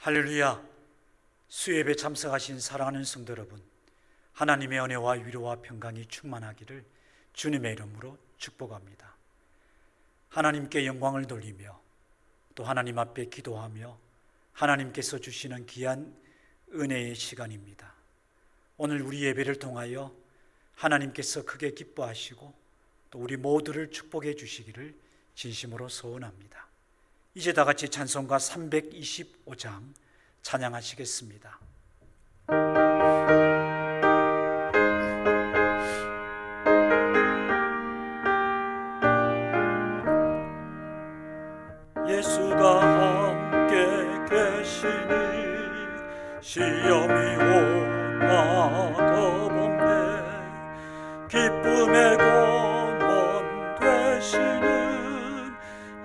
할렐루야. 수예배 참석하신 사랑하는 성도 여러분, 하나님의 은혜와 위로와 평강이 충만하기를 주님의 이름으로 축복합니다. 하나님께 영광을 돌리며 또 하나님 앞에 기도하며 하나님께서 주시는 귀한 은혜의 시간입니다. 오늘 우리 예배를 통하여 하나님께서 크게 기뻐하시고 또 우리 모두를 축복해 주시기를 진심으로 소원합니다. 이제 다 같이 찬송가 325장 찬양하시겠습니다. 예수가 함께 계시니 시험이 오나 겁없네. 기쁨의 근원 되시는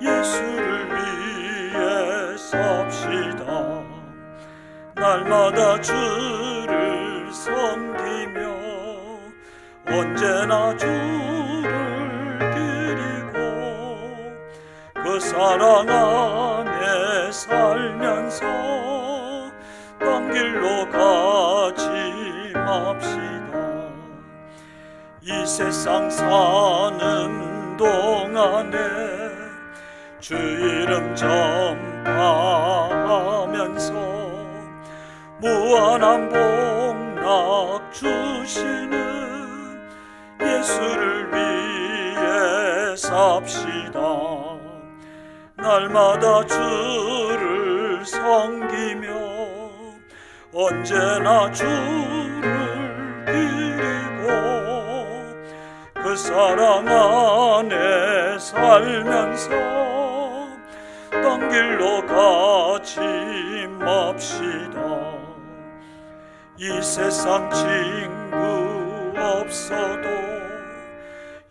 예수를 위해 삽시다. 날마다 주를 섬기며 언제나 주를 기리고 그 사랑 안에 살면서 딴 길로 가지 맙시다. 이 세상 사는 동안에 주 이름 전파하면서 무한한 복락 주시는 예수를 위해 삽시다. 날마다 주를 섬기며 언제나 주를 기리고 그 사랑 안에 살면서 딴 길로 가지 맙시다. 이 세상 친구 없어도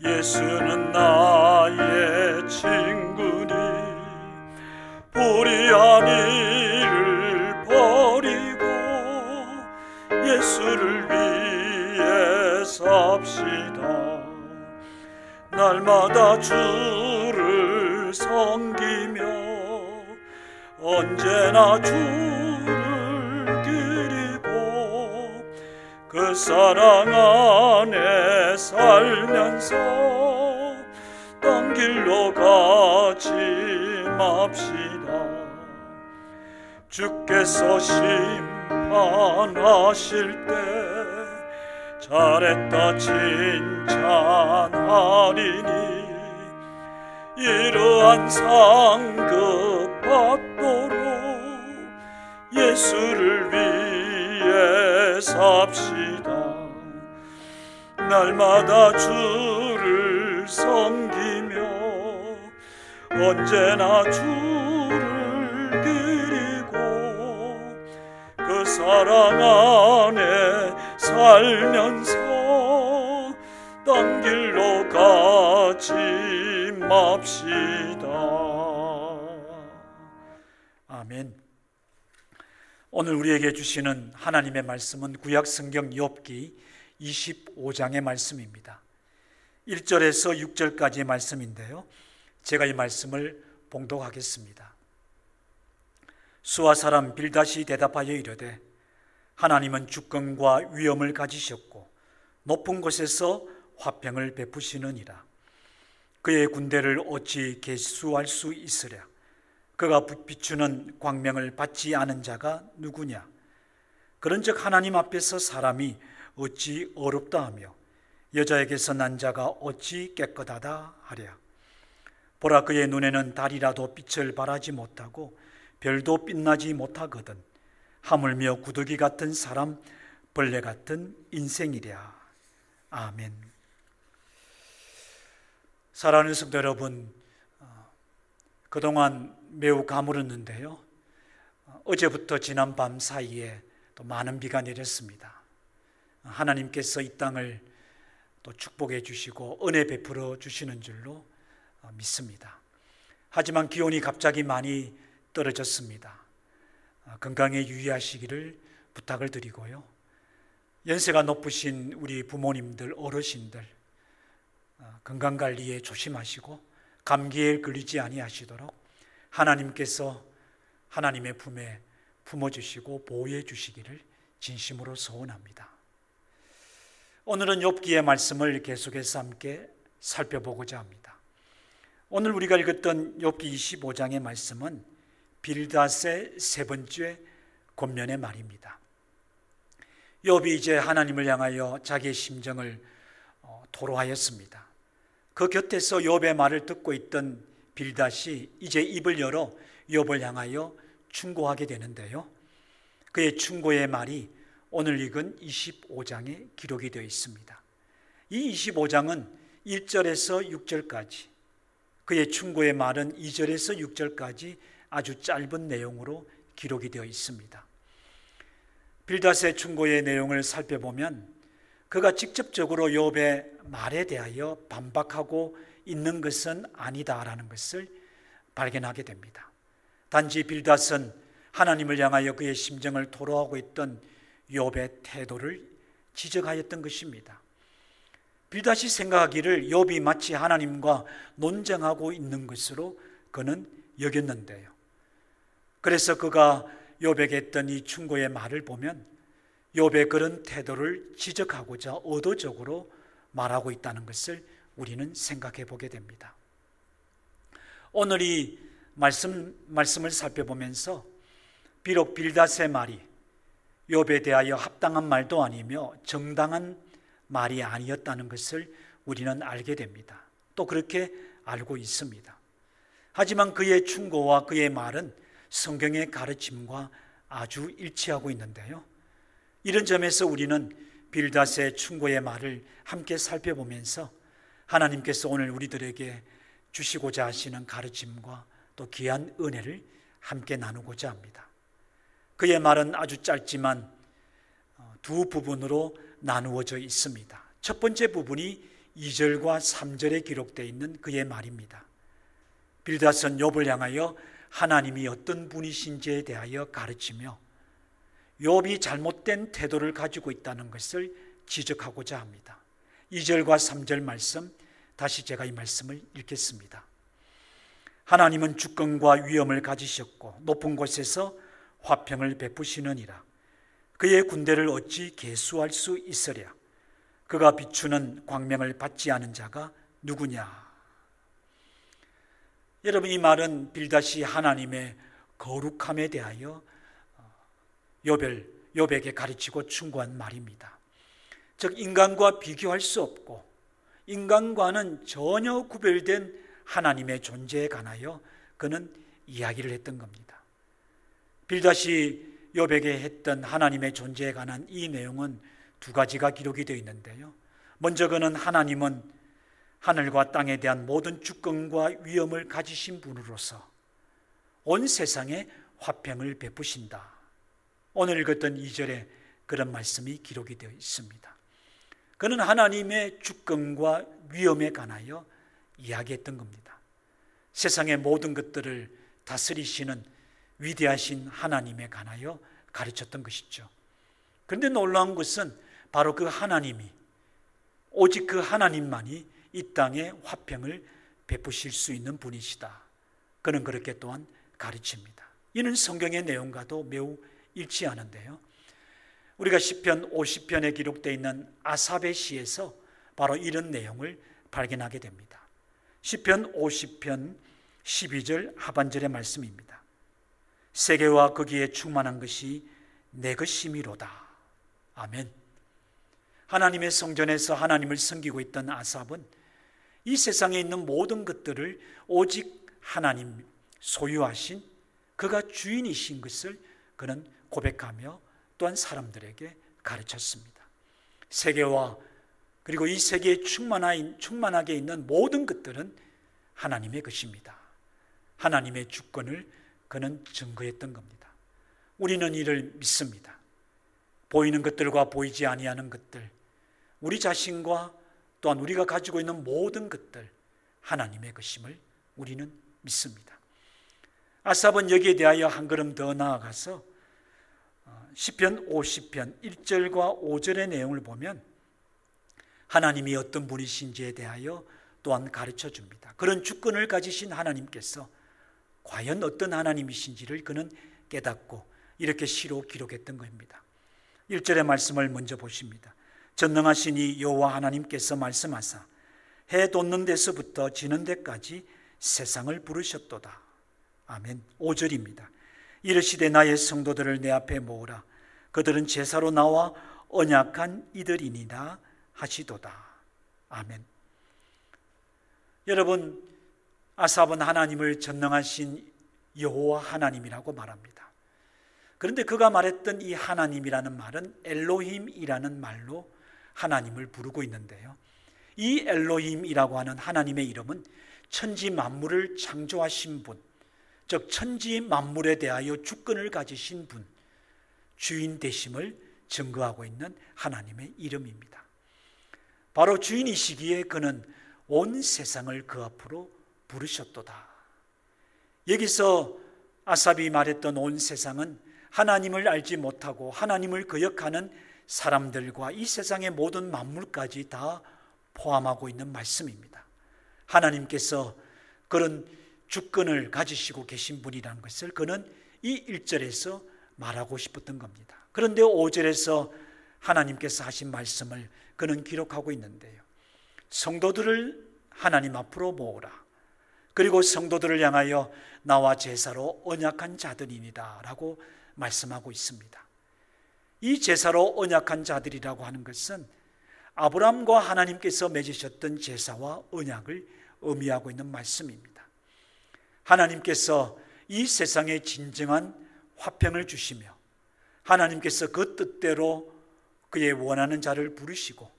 예수는 나의 친구니 불의한 일을 버리고 예수를 위해 삽시다. 날마다 주를 섬기며 언제나 주를 기리고 그 사랑 안에 살면서 딴 길로 가지 맙시다. 주께서 심판하실 때 잘했다 칭찬하리니 이러한 상급 받도록 예수를 위해 삽시다. 날마다 주를 섬기며 언제나 주를 기리고 그 사랑 안에 살면서 딴 길로 가지 맙시다. 아멘. 오늘 우리에게 주시는 하나님의 말씀은 구약 성경 욥기 25장의 말씀입니다. 1절에서 6절까지의 말씀인데요, 제가 이 말씀을 봉독하겠습니다. 수아 사람 빌닷이 대답하여 이르되 하나님은 주권과 위엄을 가지셨고 높은 곳에서 화평을 베푸시느니라. 그의 군대를 어찌 계수할 수 있으랴. 그가 비추는 광명을 받지 않은 자가 누구냐. 그런즉 하나님 앞에서 사람이 어찌 어렵다 하며 여자에게서 난 자가 어찌 깨끗하다 하랴. 보라, 그의 눈에는 달이라도 빛을 발하지 못하고 별도 빛나지 못하거든 하물며 구더기 같은 사람, 벌레 같은 인생이랴. 아멘. 사랑하는 성도 여러분, 그동안 매우 가물었는데요, 어제부터 지난 밤 사이에 또 많은 비가 내렸습니다. 하나님께서 이 땅을 또 축복해 주시고 은혜 베풀어 주시는 줄로 믿습니다. 하지만 기온이 갑자기 많이 떨어졌습니다. 건강에 유의하시기를 부탁을 드리고요, 연세가 높으신 우리 부모님들, 어르신들 건강관리에 조심하시고 감기에 걸리지 아니하시도록 하나님께서 하나님의 품에 품어주시고 보호해 주시기를 진심으로 소원합니다. 오늘은 욥기의 말씀을 계속해서 함께 살펴보고자 합니다. 오늘 우리가 읽었던 욥기 25장의 말씀은 빌닷의 세 번째 권면의 말입니다. 욥이 이제 하나님을 향하여 자기의 심정을 토로하였습니다. 그 곁에서 욥의 말을 듣고 있던 빌닷이 이제 입을 열어 욥을 향하여 충고하게 되는데요. 그의 충고의 말이 오늘 읽은 25장에 기록이 되어 있습니다. 이 25장은 1절에서 6절까지, 그의 충고의 말은 2절에서 6절까지 아주 짧은 내용으로 기록이 되어 있습니다. 빌닷의 충고의 내용을 살펴보면 그가 직접적으로 욥의 말에 대하여 반박하고 있는 것은 아니다라는 것을 발견하게 됩니다. 단지 빌닷은 하나님을 향하여 그의 심정을 토로하고 있던 욥의 태도를 지적하였던 것입니다. 빌닷이 생각하기를 욥이 마치 하나님과 논쟁하고 있는 것으로 그는 여겼는데요. 그래서 그가 욥에게 했던 이 충고의 말을 보면 욥의 그런 태도를 지적하고자 의도적으로 말하고 있다는 것을 우리는 생각해 보게 됩니다. 오늘 이 말씀을 살펴보면서 비록 빌닷의 말이 욥에 대하여 합당한 말도 아니며 정당한 말이 아니었다는 것을 우리는 알게 됩니다. 또 그렇게 알고 있습니다. 하지만 그의 충고와 그의 말은 성경의 가르침과 아주 일치하고 있는데요. 이런 점에서 우리는 빌닷의 충고의 말을 함께 살펴보면서 하나님께서 오늘 우리들에게 주시고자 하시는 가르침과 또 귀한 은혜를 함께 나누고자 합니다. 그의 말은 아주 짧지만 두 부분으로 나누어져 있습니다. 첫 번째 부분이 2절과 3절에 기록되어 있는 그의 말입니다. 빌닷은 욥을 향하여 하나님이 어떤 분이신지에 대하여 가르치며 욥이 잘못된 태도를 가지고 있다는 것을 지적하고자 합니다. 2절과 3절 말씀, 다시 제가 이 말씀을 읽겠습니다. 하나님은 주권과 위엄을 가지셨고 높은 곳에서 화평을 베푸시느니라. 그의 군대를 어찌 계수할 수 있으랴. 그가 비추는 광명을 받지 않은 자가 누구냐. 여러분, 이 말은 빌닷이 하나님의 거룩함에 대하여 욥에게 가르치고 충고한 말입니다. 즉 인간과 비교할 수 없고 인간과는 전혀 구별된 하나님의 존재에 관하여 그는 이야기를 했던 겁니다. 빌닷이 욥에게 했던 하나님의 존재에 관한 이 내용은 두 가지가 기록이 되어 있는데요. 먼저 그는 하나님은 하늘과 땅에 대한 모든 주권과 위엄을 가지신 분으로서 온 세상에 화평을 베푸신다. 오늘 읽었던 2절에 그런 말씀이 기록이 되어 있습니다. 그는 하나님의 주권과 위엄에 관하여 이야기했던 겁니다. 세상의 모든 것들을 다스리시는 위대하신 하나님에 관하여 가르쳤던 것이죠. 그런데 놀라운 것은 바로 그 하나님이, 오직 그 하나님만이 이 땅에 화평을 베푸실 수 있는 분이시다. 그는 그렇게 또한 가르칩니다. 이는 성경의 내용과도 매우 일치하는데요. 우리가 시편 50편에 기록되어 있는 아삽의 시에서 바로 이런 내용을 발견하게 됩니다. 시편 50편 12절 하반절의 말씀입니다. 세계와 거기에 충만한 것이 내 것임이로다. 아멘. 하나님의 성전에서 하나님을 섬기고 있던 아삽은 이 세상에 있는 모든 것들을 오직 하나님 소유하신 그가 주인이신 것을 그는 고백하며 또한 사람들에게 가르쳤습니다. 세계와 그리고 이 세계에 충만하게 있는 모든 것들은 하나님의 것입니다. 하나님의 주권을 그는 증거했던 겁니다. 우리는 이를 믿습니다. 보이는 것들과 보이지 아니하는 것들, 우리 자신과 또한 우리가 가지고 있는 모든 것들 하나님의 것임을 우리는 믿습니다. 아삽은 여기에 대하여 한 걸음 더 나아가서 시편 50편 1절과 5절의 내용을 보면 하나님이 어떤 분이신지에 대하여 또한 가르쳐 줍니다. 그런 주권을 가지신 하나님께서 과연 어떤 하나님이신지를 그는 깨닫고 이렇게 시로 기록했던 겁니다. 1절의 말씀을 먼저 보십니다. 전능하신 이 여호와 하나님께서 말씀하사 해 돋는 데서부터 지는 데까지 세상을 부르셨도다. 아멘. 5절입니다. 이르시되 나의 성도들을 내 앞에 모으라. 그들은 제사로 나와 언약한 이들이니라 하시도다. 아멘. 여러분, 아삽은 하나님을 전능하신 여호와 하나님이라고 말합니다. 그런데 그가 말했던 이 하나님이라는 말은 엘로힘이라는 말로 하나님을 부르고 있는데요, 이 엘로힘이라고 하는 하나님의 이름은 천지 만물을 창조하신 분, 즉 천지 만물에 대하여 주권을 가지신 분, 주인 되심을 증거하고 있는 하나님의 이름입니다. 바로 주인이시기에 그는 온 세상을 그 앞으로 부르셨도다. 여기서 아삽이 말했던 온 세상은 하나님을 알지 못하고 하나님을 거역하는 사람들과 이 세상의 모든 만물까지 다 포함하고 있는 말씀입니다. 하나님께서 그런 주권을 가지시고 계신 분이라는 것을 그는 이 1절에서 말하고 싶었던 겁니다. 그런데 5절에서 하나님께서 하신 말씀을 그는 기록하고 있는데요, 성도들을 하나님 앞으로 모으라. 그리고 성도들을 향하여 나와 제사로 언약한 자들이니라 라고 말씀하고 있습니다. 이 제사로 언약한 자들이라고 하는 것은 아브라함과 하나님께서 맺으셨던 제사와 언약을 의미하고 있는 말씀입니다. 하나님께서 이 세상에 진정한 화평을 주시며 하나님께서 그 뜻대로 그의 원하는 자를 부르시고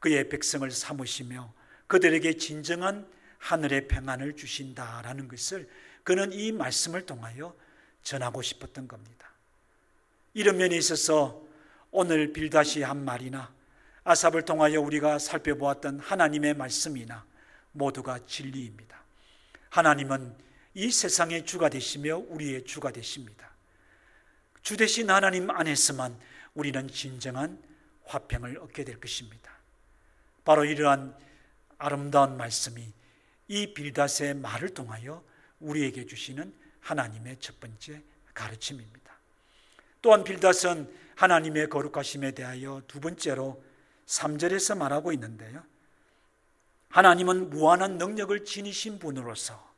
그의 백성을 삼으시며 그들에게 진정한 하늘의 평안을 주신다라는 것을 그는 이 말씀을 통하여 전하고 싶었던 겁니다. 이런 면에 있어서 오늘 빌닷이 한 말이나 아삽을 통하여 우리가 살펴보았던 하나님의 말씀이나 모두가 진리입니다. 하나님은 이 세상의 주가 되시며 우리의 주가 되십니다. 주 되신 하나님 안에서만 우리는 진정한 화평을 얻게 될 것입니다. 바로 이러한 아름다운 말씀이 이 빌닷의 말을 통하여 우리에게 주시는 하나님의 첫 번째 가르침입니다. 또한 빌닷은 하나님의 거룩하심에 대하여 두 번째로 3절에서 말하고 있는데요, 하나님은 무한한 능력을 지니신 분으로서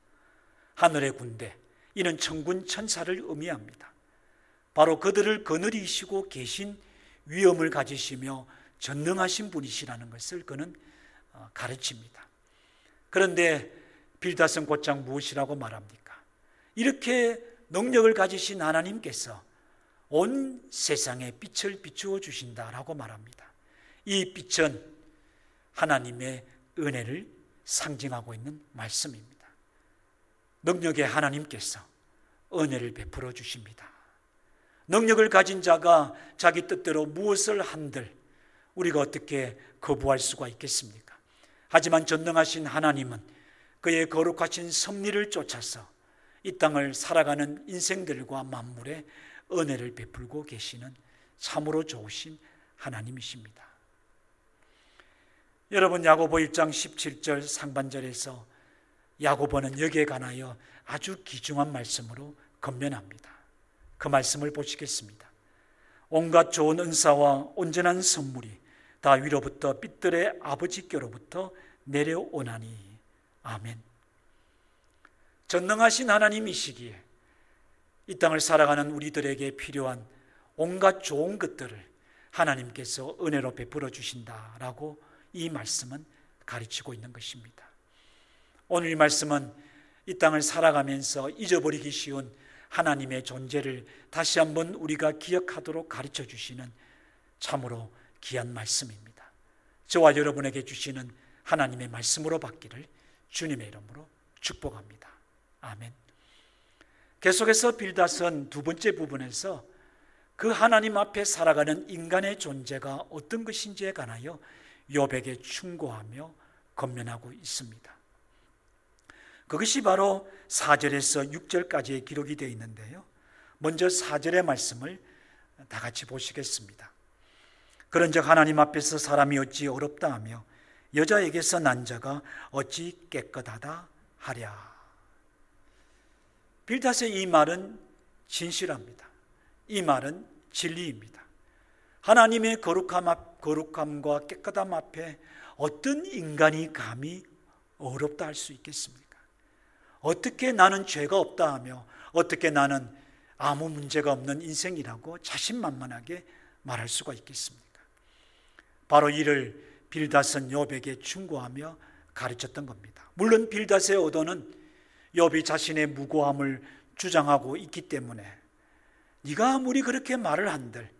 하늘의 군대, 이는 천군 천사를 의미합니다. 바로 그들을 거느리시고 계신 위엄을 가지시며 전능하신 분이시라는 것을 그는 가르칩니다. 그런데 빌닷은 곧장 무엇이라고 말합니까? 이렇게 능력을 가지신 하나님께서 온 세상에 빛을 비추어 주신다라고 말합니다. 이 빛은 하나님의 은혜를 상징하고 있는 말씀입니다. 능력의 하나님께서 은혜를 베풀어 주십니다. 능력을 가진 자가 자기 뜻대로 무엇을 한들 우리가 어떻게 거부할 수가 있겠습니까? 하지만 전능하신 하나님은 그의 거룩하신 섭리를 쫓아서 이 땅을 살아가는 인생들과 만물에 은혜를 베풀고 계시는 참으로 좋으신 하나님이십니다. 여러분, 야고보 1장 17절 상반절에서 야고보는 여기에 관하여 아주 귀중한 말씀으로 권면합니다. 그 말씀을 보시겠습니다. 온갖 좋은 은사와 온전한 선물이 다 위로부터 빛들의 아버지께로부터 내려오나니. 아멘. 전능하신 하나님이시기에 이 땅을 살아가는 우리들에게 필요한 온갖 좋은 것들을 하나님께서 은혜로 베풀어 주신다라고 이 말씀은 가르치고 있는 것입니다. 오늘 이 말씀은 이 땅을 살아가면서 잊어버리기 쉬운 하나님의 존재를 다시 한번 우리가 기억하도록 가르쳐 주시는 참으로 귀한 말씀입니다. 저와 여러분에게 주시는 하나님의 말씀으로 받기를 주님의 이름으로 축복합니다. 아멘. 계속해서 빌닷은 두 번째 부분에서 그 하나님 앞에 살아가는 인간의 존재가 어떤 것인지에 관하여 욥에게 충고하며 권면하고 있습니다. 그것이 바로 4절에서 6절까지의 기록이 되어 있는데요, 먼저 4절의 말씀을 다 같이 보시겠습니다. 그런즉 하나님 앞에서 사람이 어찌 어렵다 하며 여자에게서 난 자가 어찌 깨끗하다 하랴. 빌닷의 이 말은 진실합니다. 이 말은 진리입니다. 하나님의 거룩함과 깨끗함 앞에 어떤 인간이 감히 어렵다 할 수 있겠습니까? 어떻게 나는 죄가 없다 하며 어떻게 나는 아무 문제가 없는 인생이라고 자신만만하게 말할 수가 있겠습니까? 바로 이를 빌닷은 욥에게 충고하며 가르쳤던 겁니다. 물론 빌닷의 의도는 욥이 자신의 무고함을 주장하고 있기 때문에 네가 아무리 그렇게 말을 한들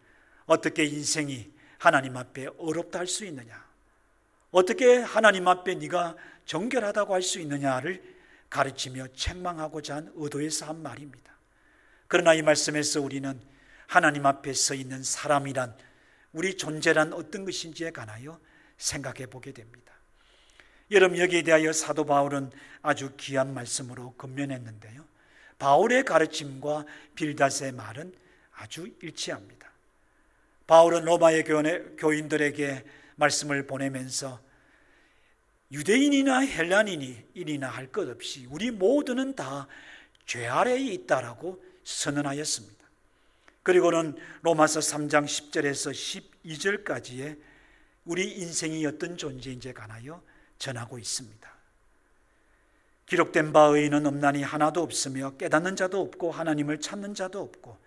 어떻게 인생이 하나님 앞에 어렵다 할 수 있느냐, 어떻게 하나님 앞에 네가 정결하다고 할 수 있느냐를 가르치며 책망하고자 한 의도에서 한 말입니다. 그러나 이 말씀에서 우리는 하나님 앞에 서 있는 사람이란, 우리 존재란 어떤 것인지에 관하여 생각해 보게 됩니다. 여러분, 여기에 대하여 사도 바울은 아주 귀한 말씀으로 권면했는데요, 바울의 가르침과 빌닷의 말은 아주 일치합니다. 바울은 로마의 교인들에게 말씀을 보내면서 유대인이나 헬라인이나 할 것 없이 우리 모두는 다 죄 아래에 있다라고 선언하였습니다. 그리고는 로마서 3장 10절에서 12절까지의 우리 인생이 어떤 존재인지에 관하여 전하고 있습니다. 기록된 바 의인은 없나니 하나도 없으며 깨닫는 자도 없고 하나님을 찾는 자도 없고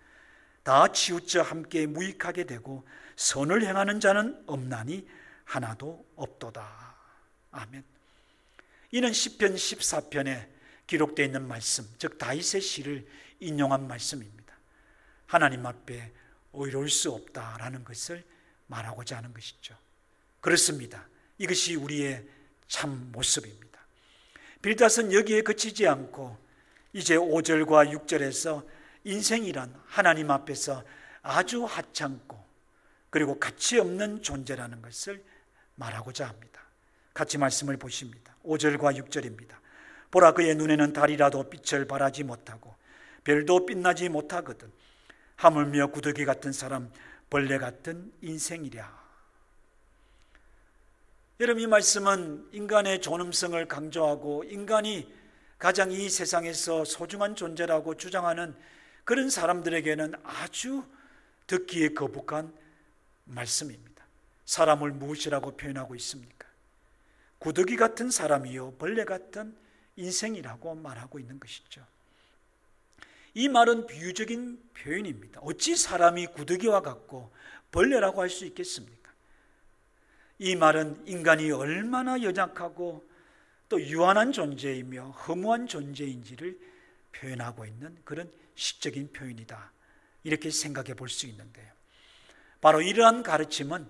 다 치우쳐 함께 무익하게 되고 선을 행하는 자는 없나니 하나도 없도다. 아멘. 이는 시편 14편에 기록되어 있는 말씀, 즉 다윗의 시를 인용한 말씀입니다. 하나님 앞에 의로울 수 없다라는 것을 말하고자 하는 것이죠. 그렇습니다. 이것이 우리의 참 모습입니다. 빌닷은 여기에 그치지 않고 이제 5절과 6절에서 인생이란 하나님 앞에서 아주 하찮고 그리고 가치 없는 존재라는 것을 말하고자 합니다. 같이 말씀을 보십니다. 5절과 6절입니다. 보라, 그의 눈에는 달이라도 빛을 발하지 못하고 별도 빛나지 못하거든 하물며 구더기 같은 사람, 벌레 같은 인생이랴. 여러분, 이 말씀은 인간의 존엄성을 강조하고 인간이 가장 이 세상에서 소중한 존재라고 주장하는 그런 사람들에게는 아주 듣기에 거북한 말씀입니다. 사람을 무엇이라고 표현하고 있습니까? 구더기 같은 사람이요 벌레 같은 인생이라고 말하고 있는 것이죠. 이 말은 비유적인 표현입니다. 어찌 사람이 구더기와 같고 벌레라고 할 수 있겠습니까? 이 말은 인간이 얼마나 연약하고 또 유한한 존재이며 허무한 존재인지를 표현하고 있는 그런 시적인 표현이다, 이렇게 생각해 볼 수 있는데요, 바로 이러한 가르침은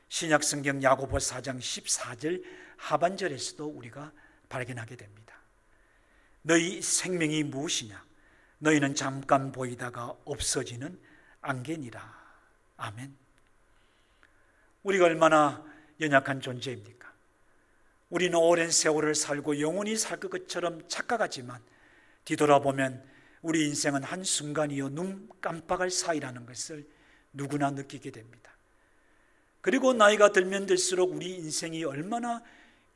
신약 성경 야고보 4장 14절 하반절에서도 우리가 발견하게 됩니다. 너희 생명이 무엇이냐? 너희는 잠깐 보이다가 없어지는 안개니라. 아멘. 우리가 얼마나 연약한 존재입니까? 우리는 오랜 세월을 살고 영원히 살 것처럼 착각하지만 뒤돌아보면 우리 인생은 한순간이요 눈 깜빡할 사이라는 것을 누구나 느끼게 됩니다. 그리고 나이가 들면 들수록 우리 인생이 얼마나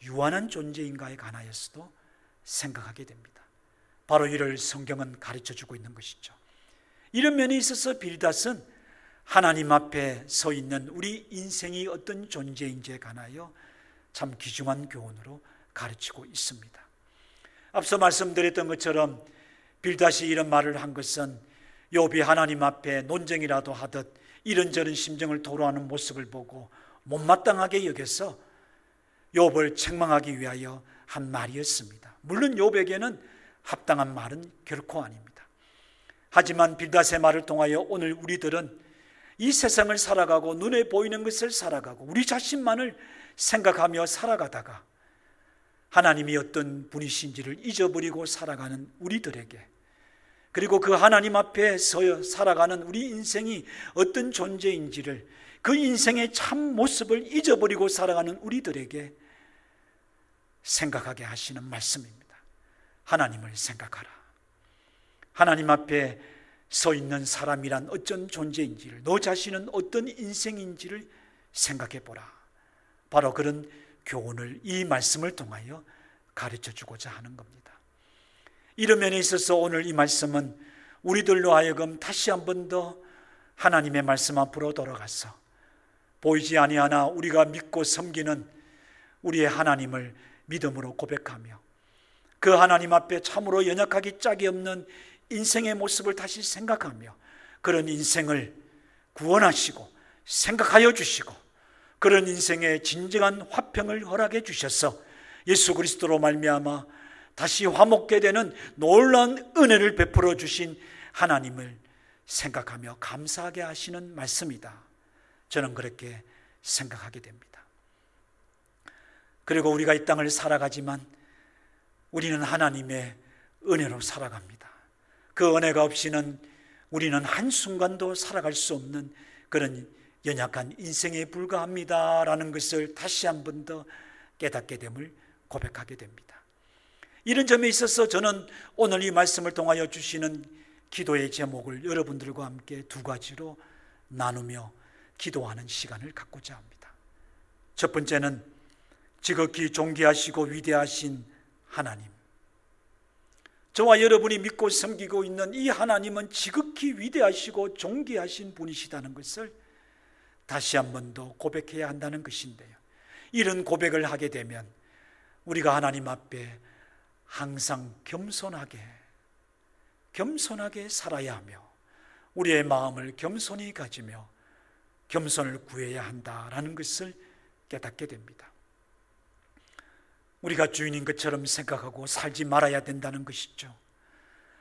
유한한 존재인가에 관하여서도 생각하게 됩니다. 바로 이를 성경은 가르쳐주고 있는 것이죠. 이런 면에 있어서 빌닷은 하나님 앞에 서 있는 우리 인생이 어떤 존재인지에 관하여 참 귀중한 교훈으로 가르치고 있습니다. 앞서 말씀드렸던 것처럼 빌닷이 이런 말을 한 것은 욥이 하나님 앞에 논쟁이라도 하듯 이런저런 심정을 토로하는 모습을 보고 못마땅하게 여겨서 욥을 책망하기 위하여 한 말이었습니다. 물론 욥에게는 합당한 말은 결코 아닙니다. 하지만 빌닷의 말을 통하여 오늘 우리들은 이 세상을 살아가고 눈에 보이는 것을 살아가고 우리 자신만을 생각하며 살아가다가 하나님이 어떤 분이신지를 잊어버리고 살아가는 우리들에게, 그리고 그 하나님 앞에 서 살아가는 우리 인생이 어떤 존재인지를, 그 인생의 참 모습을 잊어버리고 살아가는 우리들에게 생각하게 하시는 말씀입니다. 하나님을 생각하라. 하나님 앞에 서 있는 사람이란 어떤 존재인지를, 너 자신은 어떤 인생인지를 생각해 보라. 바로 그런 교훈을 이 말씀을 통하여 가르쳐 주고자 하는 겁니다. 이런 면에 있어서 오늘 이 말씀은 우리들로 하여금 다시 한 번 더 하나님의 말씀 앞으로 돌아가서 보이지 아니하나 우리가 믿고 섬기는 우리의 하나님을 믿음으로 고백하며 그 하나님 앞에 참으로 연약하기 짝이 없는 인생의 모습을 다시 생각하며 그런 인생을 구원하시고 생각하여 주시고 그런 인생의 진정한 화평을 허락해 주셔서 예수 그리스도로 말미암아 다시 화목게 되는 놀라운 은혜를 베풀어 주신 하나님을 생각하며 감사하게 하시는 말씀이다. 저는 그렇게 생각하게 됩니다. 그리고 우리가 이 땅을 살아가지만 우리는 하나님의 은혜로 살아갑니다. 그 은혜가 없이는 우리는 한순간도 살아갈 수 없는 그런 연약한 인생에 불과합니다라는 것을 다시 한 번 더 깨닫게 됨을 고백하게 됩니다. 이런 점에 있어서 저는 오늘 이 말씀을 통하여 주시는 기도의 제목을 여러분들과 함께 두 가지로 나누며 기도하는 시간을 갖고자 합니다. 첫 번째는 지극히 존귀하시고 위대하신 하나님, 저와 여러분이 믿고 섬기고 있는 이 하나님은 지극히 위대하시고 존귀하신 분이시다는 것을 다시 한 번 더 고백해야 한다는 것인데요, 이런 고백을 하게 되면 우리가 하나님 앞에 항상 겸손하게 살아야 하며 우리의 마음을 겸손히 가지며 겸손을 구해야 한다라는 것을 깨닫게 됩니다. 우리가 주인인 것처럼 생각하고 살지 말아야 된다는 것이죠.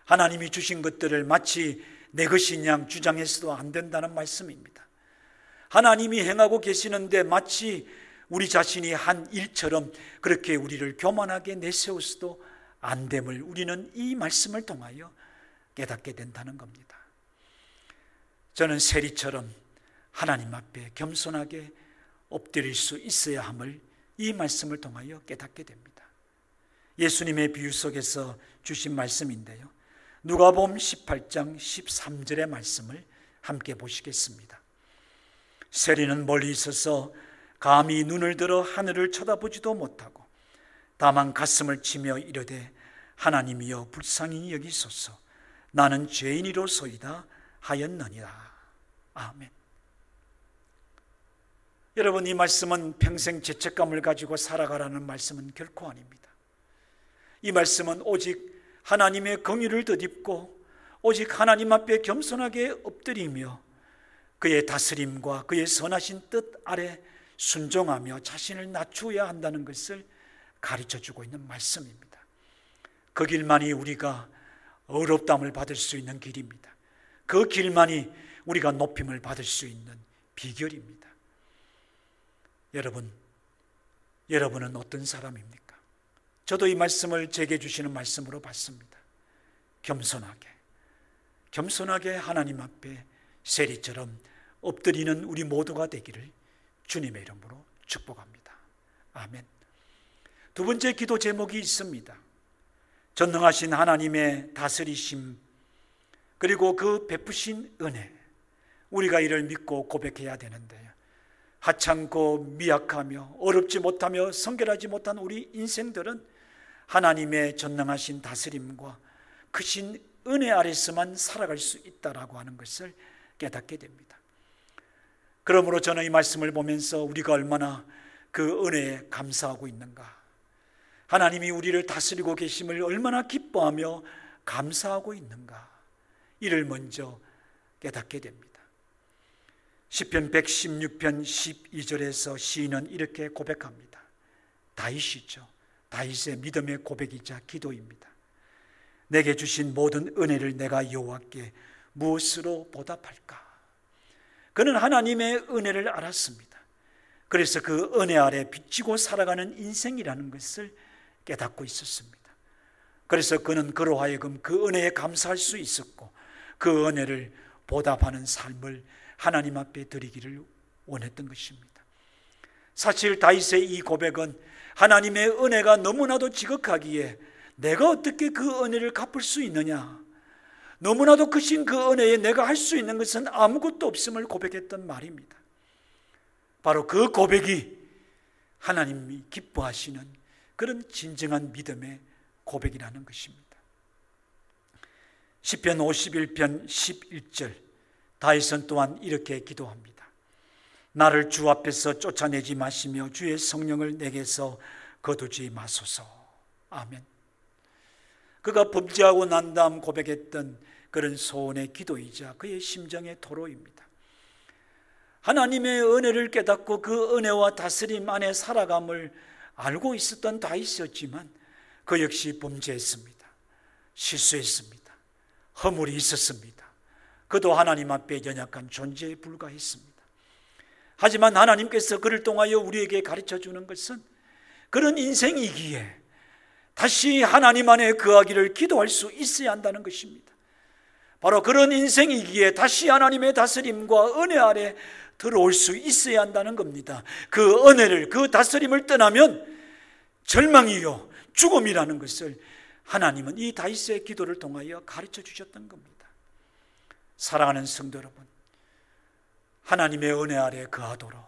하나님이 주신 것들을 마치 내 것인 양 주장해서도 안 된다는 말씀입니다. 하나님이 행하고 계시는데 마치 우리 자신이 한 일처럼 그렇게 우리를 교만하게 내세워서도 안 됨을 우리는 이 말씀을 통하여 깨닫게 된다는 겁니다. 저는 세리처럼 하나님 앞에 겸손하게 엎드릴 수 있어야 함을 이 말씀을 통하여 깨닫게 됩니다. 예수님의 비유 속에서 주신 말씀인데요, 누가복음 18장 13절의 말씀을 함께 보시겠습니다. 세리는 멀리 있어서 감히 눈을 들어 하늘을 쳐다보지도 못하고 다만 가슴을 치며 이르되 하나님이여 불쌍히 여기소서, 나는 죄인이로소이다 하였느니라. 아멘. 여러분, 이 말씀은 평생 죄책감을 가지고 살아가라는 말씀은 결코 아닙니다. 이 말씀은 오직 하나님의 긍휼을 덧입고 오직 하나님 앞에 겸손하게 엎드리며 그의 다스림과 그의 선하신 뜻 아래 순종하며 자신을 낮추어야 한다는 것을 가르쳐주고 있는 말씀입니다. 그 길만이 우리가 의롭다함을 받을 수 있는 길입니다. 그 길만이 우리가 높임을 받을 수 있는 비결입니다. 여러분은 어떤 사람입니까? 저도 이 말씀을 제게 주시는 말씀으로 봤습니다. 겸손하게 하나님 앞에 세리처럼 엎드리는 우리 모두가 되기를 주님의 이름으로 축복합니다. 아멘. 두 번째 기도 제목이 있습니다. 전능하신 하나님의 다스리심, 그리고 그 베푸신 은혜, 우리가 이를 믿고 고백해야 되는데요, 하찮고 미약하며 어렵지 못하며 성결하지 못한 우리 인생들은 하나님의 전능하신 다스림과 크신 은혜 아래서만 살아갈 수 있다라고 하는 것을 깨닫게 됩니다. 그러므로 저는 이 말씀을 보면서 우리가 얼마나 그 은혜에 감사하고 있는가, 하나님이 우리를 다스리고 계심을 얼마나 기뻐하며 감사하고 있는가, 이를 먼저 깨닫게 됩니다. 시편 116편 12절에서 시인은 이렇게 고백합니다. 다윗이죠. 다윗의 믿음의 고백이자 기도입니다. 내게 주신 모든 은혜를 내가 여호와께 무엇으로 보답할까? 그는 하나님의 은혜를 알았습니다. 그래서 그 은혜 아래 비치고 살아가는 인생이라는 것을 깨닫고 있었습니다. 그래서 그는 그로 하여금 그 은혜에 감사할 수 있었고 그 은혜를 보답하는 삶을 하나님 앞에 드리기를 원했던 것입니다. 사실 다윗의 이 고백은 하나님의 은혜가 너무나도 지극하기에 내가 어떻게 그 은혜를 갚을 수 있느냐, 너무나도 크신 그 은혜에 내가 할 수 있는 것은 아무것도 없음을 고백했던 말입니다. 바로 그 고백이 하나님이 기뻐하시는 그런 진정한 믿음의 고백이라는 것입니다. 시편 51편 11절, 다윗은 또한 이렇게 기도합니다. 나를 주 앞에서 쫓아내지 마시며 주의 성령을 내게서 거두지 마소서. 아멘. 그가 범죄하고 난 다음 고백했던 그런 소원의 기도이자 그의 심정의 토로입니다. 하나님의 은혜를 깨닫고 그 은혜와 다스림 안에 살아감을 알고 있었던 다윗이었지만 그 역시 범죄했습니다. 실수했습니다. 허물이 있었습니다. 그도 하나님 앞에 연약한 존재에 불과했습니다. 하지만 하나님께서 그를 통하여 우리에게 가르쳐주는 것은 그런 인생이기에 다시 하나님 안에 거하기를 기도할 수 있어야 한다는 것입니다. 바로 그런 인생이기에 다시 하나님의 다스림과 은혜 아래 들어올 수 있어야 한다는 겁니다. 그 은혜를, 그 다스림을 떠나면 절망이요 죽음이라는 것을 하나님은 이 다윗의 기도를 통하여 가르쳐 주셨던 겁니다. 사랑하는 성도 여러분, 하나님의 은혜 아래 거하도록,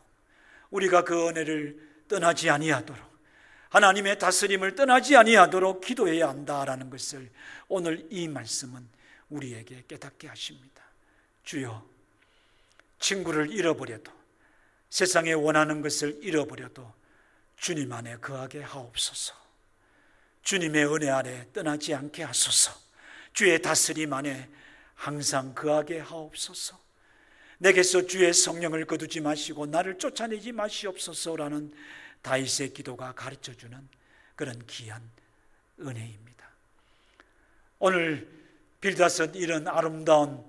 우리가 그 은혜를 떠나지 아니하도록, 하나님의 다스림을 떠나지 아니하도록 기도해야 한다라는 것을 오늘 이 말씀은 우리에게 깨닫게 하십니다. 주여, 친구를 잃어버려도, 세상에 원하는 것을 잃어버려도 주님 안에 거하게 하옵소서. 주님의 은혜 아래 떠나지 않게 하소서. 주의 다스림 안에 항상 거하게 하옵소서. 내게서 주의 성령을 거두지 마시고 나를 쫓아내지 마시옵소서라는 다윗의 기도가 가르쳐주는 그런 귀한 은혜입니다. 오늘 빌닷은 이런 아름다운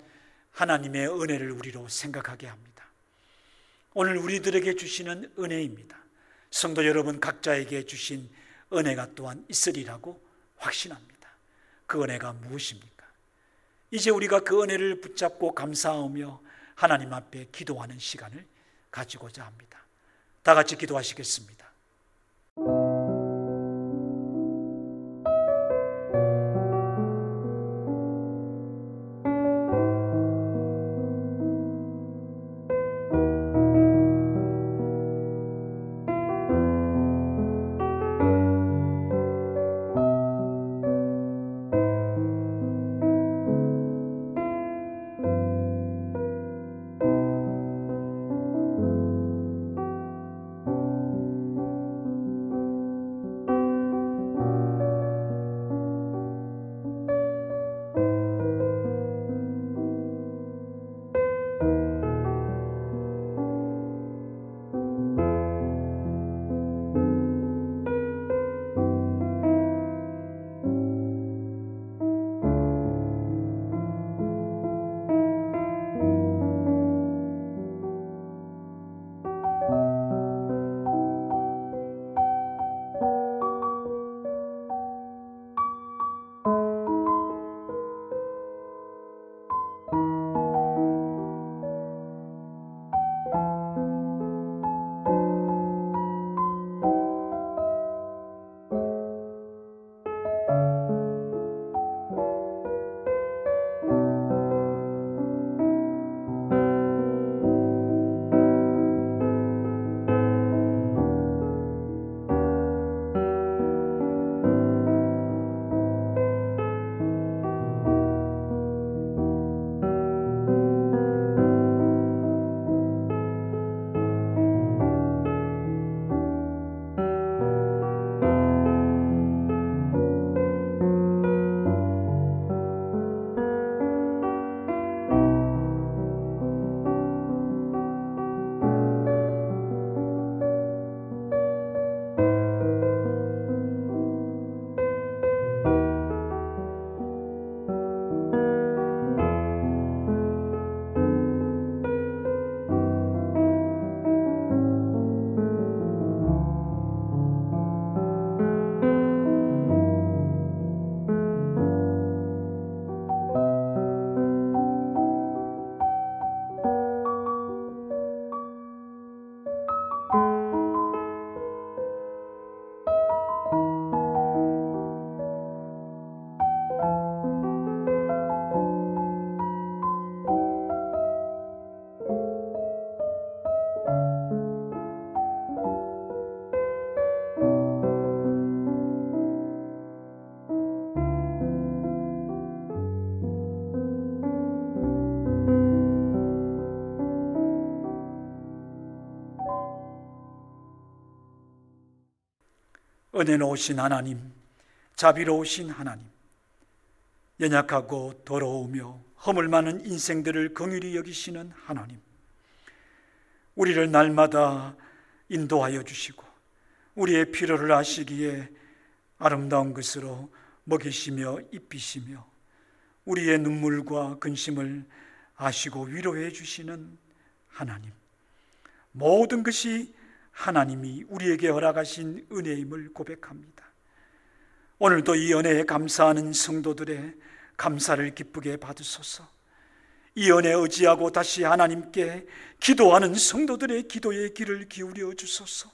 하나님의 은혜를 우리로 생각하게 합니다. 오늘 우리들에게 주시는 은혜입니다. 성도 여러분 각자에게 주신 은혜가 또한 있으리라고 확신합니다. 그 은혜가 무엇입니까? 이제 우리가 그 은혜를 붙잡고 감사하며 하나님 앞에 기도하는 시간을 가지고자 합니다. 다 같이 기도하시겠습니다. 은혜로우신 하나님, 자비로우신 하나님, 연약하고 더러우며 허물 많은 인생들을 긍휼히 여기시는 하나님, 우리를 날마다 인도하여 주시고 우리의 필요를 아시기에 아름다운 것으로 먹이시며 입히시며 우리의 눈물과 근심을 아시고 위로해 주시는 하나님, 모든 것이 하나님이 우리에게 허락하신 은혜임을 고백합니다. 오늘도 이 은혜에 감사하는 성도들의 감사를 기쁘게 받으소서. 이 은혜에 의지하고 다시 하나님께 기도하는 성도들의 기도의 귀를 기울여 주소서.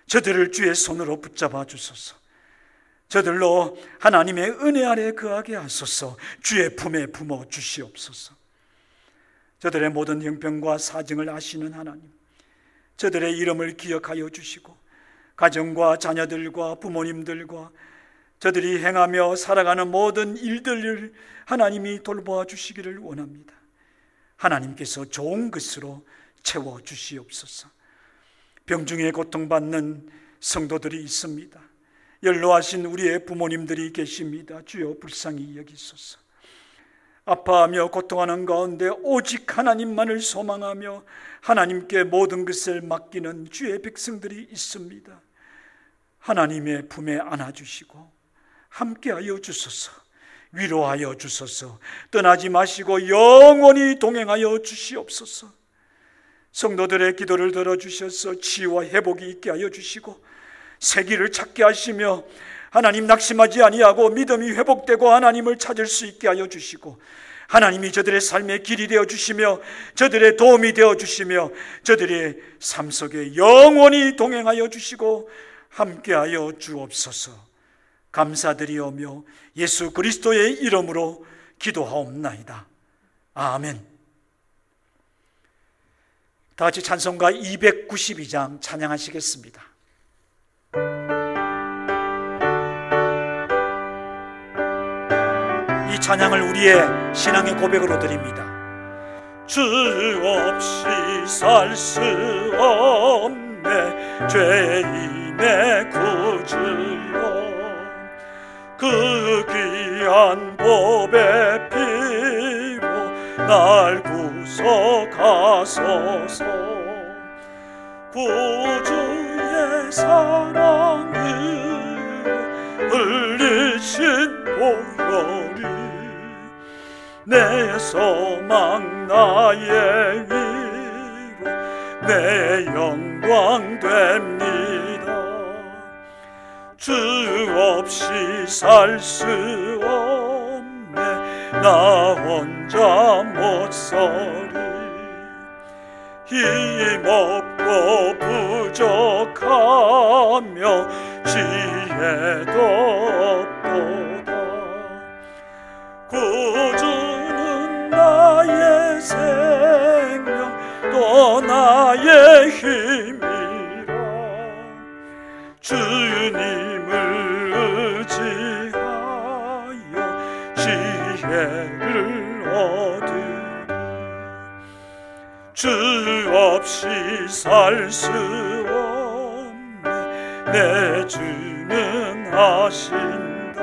저들을 주의 손으로 붙잡아 주소서. 저들로 하나님의 은혜 아래 거하게 하소서. 주의 품에 품어 주시옵소서. 저들의 모든 형편과 사정을 아시는 하나님, 저들의 이름을 기억하여 주시고 가정과 자녀들과 부모님들과 저들이 행하며 살아가는 모든 일들을 하나님이 돌보아 주시기를 원합니다. 하나님께서 좋은 것으로 채워 주시옵소서. 병중에 고통받는 성도들이 있습니다. 연로하신 우리의 부모님들이 계십니다. 주여 불쌍히 여기소서. 아파하며 고통하는 가운데 오직 하나님만을 소망하며 하나님께 모든 것을 맡기는 주의 백성들이 있습니다. 하나님의 품에 안아주시고 함께하여 주소서. 위로하여 주소서. 떠나지 마시고 영원히 동행하여 주시옵소서. 성도들의 기도를 들어주셔서 치유와 회복이 있게 하여 주시고 새 길을 찾게 하시며 하나님 낙심하지 아니하고 믿음이 회복되고 하나님을 찾을 수 있게 하여 주시고 하나님이 저들의 삶의 길이 되어 주시며 저들의 도움이 되어 주시며 저들의 삶 속에 영원히 동행하여 주시고 함께하여 주옵소서. 감사드리오며 예수 그리스도의 이름으로 기도하옵나이다. 아멘. 다 같이 찬송가 292장 찬양하시겠습니다. 이 찬양을 우리의 신앙의 고백으로 드립니다. 주 없이 살 수 없네 죄인의 구주여, 그 귀한 보배 피로 날 구속하소서. 구주의 사랑으로 흘리신 보혈이 내 소망 나의 위로 내 영광 됩니다. 주 없이 살 수 없네 나 혼자 못 서리. 힘없고 부족하며 지혜도 없도다. 구주는 나의 생명 또 나의 힘이라. 주님을 의지하여 지혜를 얻으리. 주 없이 살 수 없네 내 주는 하신다.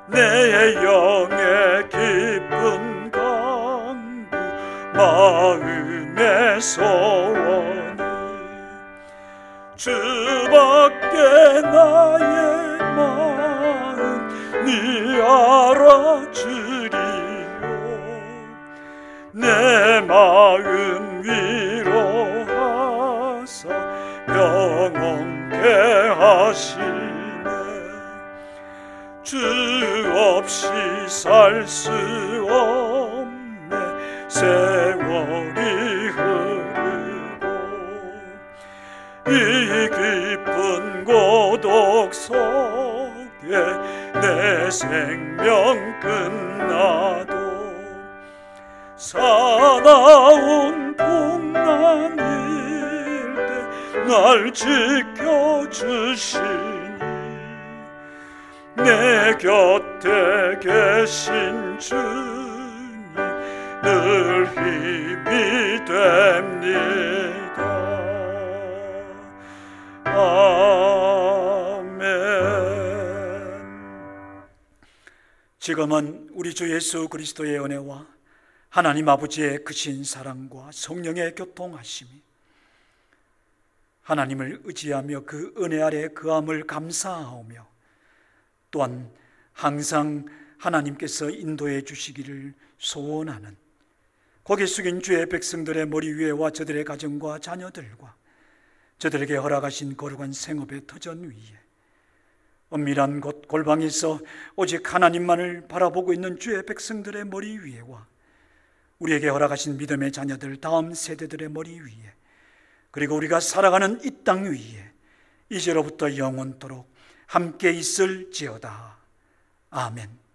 내 영의 깊은 강구 마음의 소원을 주밖에 나의 마음 네 알아주리요. 내 마음 위로하사 평온케 하시네. 주 없이 살 수 없네 세월이 흐르고 이 깊은 고독 속에 내 생명 끝나도 사나운 풍랑일 때 날 지켜주시니 내 곁에 계신 주님 늘 힘이 됩니다. 지금은 우리 주 예수 그리스도의 은혜와 하나님 아버지의 크신 사랑과 성령의 교통하심이 하나님을 의지하며 그 은혜 아래 거함을 감사하오며 또한 항상 하나님께서 인도해 주시기를 소원하는 고개 숙인 주의 백성들의 머리 위에와 저들의 가정과 자녀들과 저들에게 허락하신 거룩한 생업의 터전 위에 엄밀한 곳 골방에서 오직 하나님만을 바라보고 있는 주의 백성들의 머리 위에와 우리에게 허락하신 믿음의 자녀들 다음 세대들의 머리 위에 그리고 우리가 살아가는 이 땅 위에 이제로부터 영원토록 함께 있을지어다. 아멘.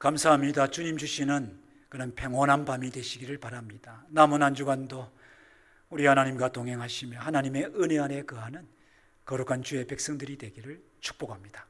감사합니다. 주님 주시는 그런 평온한 밤이 되시기를 바랍니다. 남은 한 주간도 우리 하나님과 동행하시며 하나님의 은혜 안에 거하는 거룩한 주의 백성들이 되기를 축복합니다.